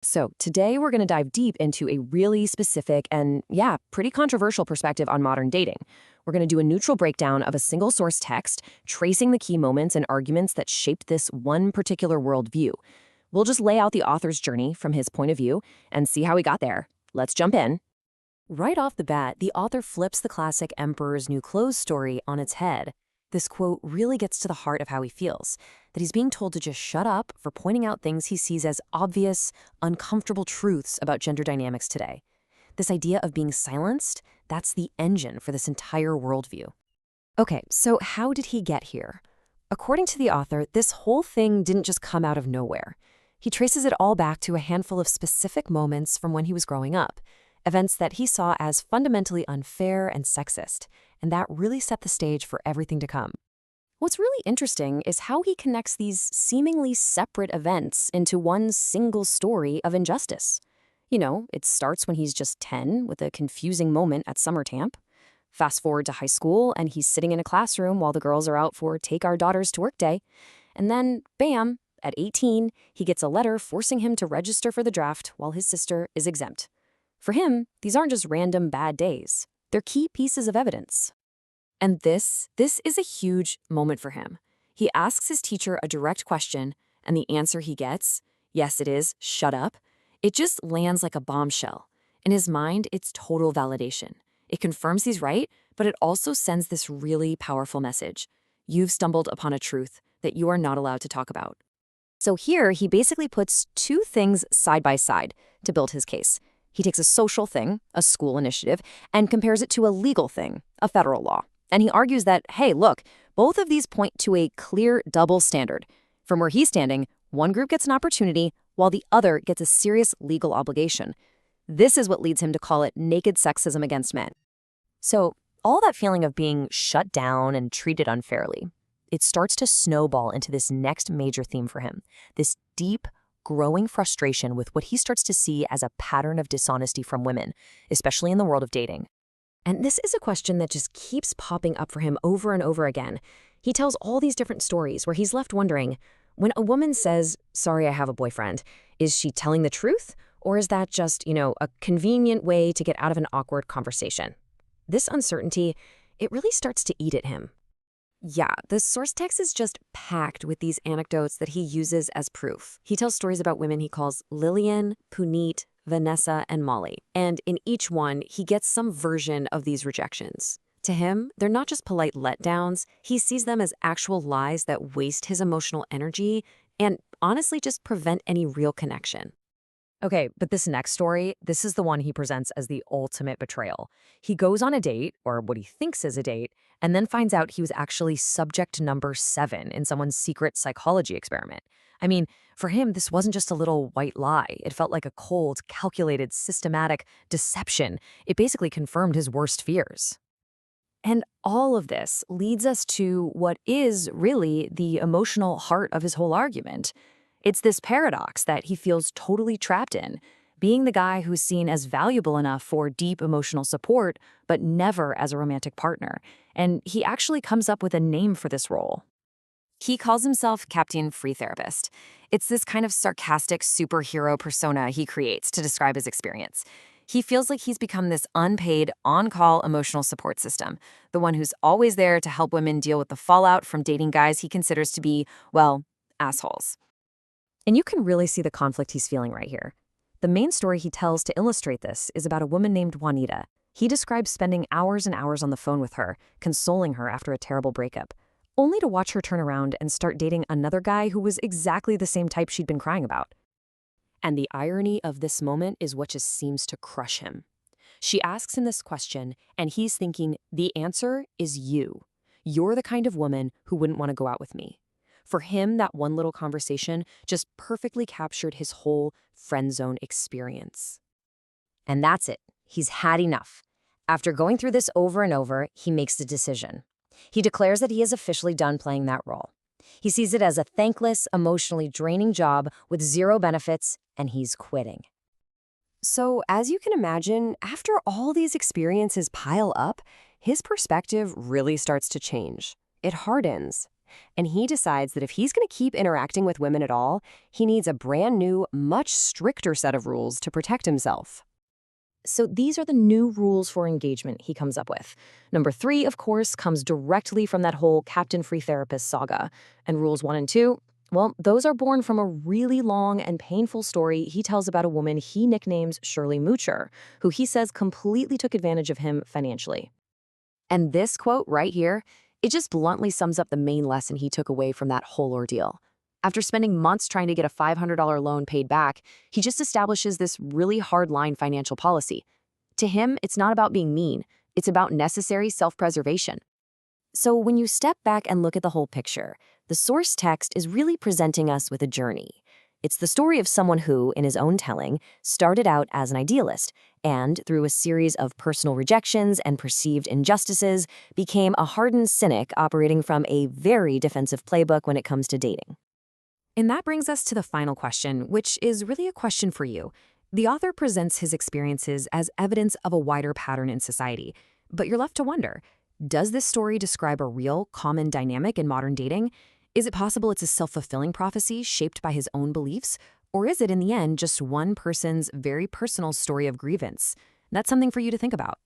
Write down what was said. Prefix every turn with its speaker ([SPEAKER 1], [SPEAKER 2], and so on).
[SPEAKER 1] So today we're going to dive deep into a really specific and, yeah, pretty controversial perspective on modern dating. We're going to do a neutral breakdown of a single source text, tracing the key moments and arguments that shaped this one particular worldview. We'll just lay out the author's journey from his point of view and see how he got there. Let's jump in. Right off the bat, the author flips the classic Emperor's New Clothes story on its head. This quote really gets to the heart of how he feels, that he's being told to just shut up for pointing out things he sees as obvious, uncomfortable truths about gender dynamics today. This idea of being silenced, that's the engine for this entire worldview. Okay, so how did he get here? According to the author, this whole thing didn't just come out of nowhere. He traces it all back to a handful of specific moments from when he was growing up, events that he saw as fundamentally unfair and sexist, and that really set the stage for everything to come. What's really interesting is how he connects these seemingly separate events into one single story of injustice. It starts when he's just 10 with a confusing moment at summer camp. Fast forward to high school, and he's sitting in a classroom while the girls are out for Take Our Daughters to Work Day. And then, bam, at 18, he gets a letter forcing him to register for the draft while his sister is exempt. For him, these aren't just random bad days. They're key pieces of evidence. And this is a huge moment for him. He asks his teacher a direct question, and the answer he gets, yes, it is, shut up, it just lands like a bombshell. In his mind, it's total validation. It confirms he's right, but it also sends this really powerful message. You've stumbled upon a truth that you are not allowed to talk about. So here, he basically puts two things side by side to build his case. He takes a social thing, a school initiative, and compares it to a legal thing, a federal law. And he argues that, hey, look, both of these point to a clear double standard. From where he's standing, one group gets an opportunity, while the other gets a serious legal obligation. This is what leads him to call it naked sexism against men. So, all that feeling of being shut down and treated unfairly, it starts to snowball into this next major theme for him, this deep, growing frustration with what he starts to see as a pattern of dishonesty from women, especially in the world of dating. And this is a question that just keeps popping up for him over and over again. He tells all these different stories where he's left wondering, when a woman says, sorry, I have a boyfriend, is she telling the truth? Or is that just, a convenient way to get out of an awkward conversation? This uncertainty, it really starts to eat at him. Yeah, the source text is just packed with these anecdotes that he uses as proof. He tells stories about women he calls Lillian, Puneet, Vanessa, and Molly. And in each one, he gets some version of these rejections. To him, they're not just polite letdowns. He sees them as actual lies that waste his emotional energy and honestly just prevent any real connection. Okay, but this next story, this is the one he presents as the ultimate betrayal. He goes on a date, or what he thinks is a date, and then finds out he was actually subject number 7 in someone's secret psychology experiment. I mean, for him, this wasn't just a little white lie. It felt like a cold, calculated, systematic deception. It basically confirmed his worst fears. And all of this leads us to what is really the emotional heart of his whole argument. It's this paradox that he feels totally trapped in, being the guy who's seen as valuable enough for deep emotional support, but never as a romantic partner. And he actually comes up with a name for this role. He calls himself Captain Free Therapist. It's this kind of sarcastic superhero persona he creates to describe his experience. He feels like he's become this unpaid, on-call emotional support system, the one who's always there to help women deal with the fallout from dating guys he considers to be, well, assholes. And you can really see the conflict he's feeling right here. The main story he tells to illustrate this is about a woman named Juanita. He describes spending hours and hours on the phone with her, consoling her after a terrible breakup, only to watch her turn around and start dating another guy who was exactly the same type she'd been crying about. And the irony of this moment is what just seems to crush him. She asks him this question, and he's thinking, the answer is you. You're the kind of woman who wouldn't want to go out with me. For him, that one little conversation just perfectly captured his whole friend zone experience. And that's it. He's had enough. After going through this over and over, he makes a decision. He declares that he is officially done playing that role. He sees it as a thankless, emotionally draining job with zero benefits, and he's quitting. So, as you can imagine, after all these experiences pile up, his perspective really starts to change. It hardens. And he decides that if he's going to keep interacting with women at all, he needs a brand new, much stricter set of rules to protect himself. So these are the new rules for engagement he comes up with. Number 3, of course, comes directly from that whole Captain Free Therapist saga. And rules 1 and 2, well, those are born from a really long and painful story he tells about a woman he nicknames Shirley Moocher, who he says completely took advantage of him financially. And this quote right here, it just bluntly sums up the main lesson he took away from that whole ordeal. After spending months trying to get a $500 loan paid back, he just establishes this really hard-line financial policy. To him, it's not about being mean. It's about necessary self-preservation. So when you step back and look at the whole picture, the source text is really presenting us with a journey. It's the story of someone who, in his own telling, started out as an idealist and, through a series of personal rejections and perceived injustices, became a hardened cynic operating from a very defensive playbook when it comes to dating. And that brings us to the final question, which is really a question for you. The author presents his experiences as evidence of a wider pattern in society, but you're left to wonder, does this story describe a real, common dynamic in modern dating? Is it possible it's a self-fulfilling prophecy shaped by his own beliefs? Or is it, in the end, just one person's very personal story of grievance? That's something for you to think about.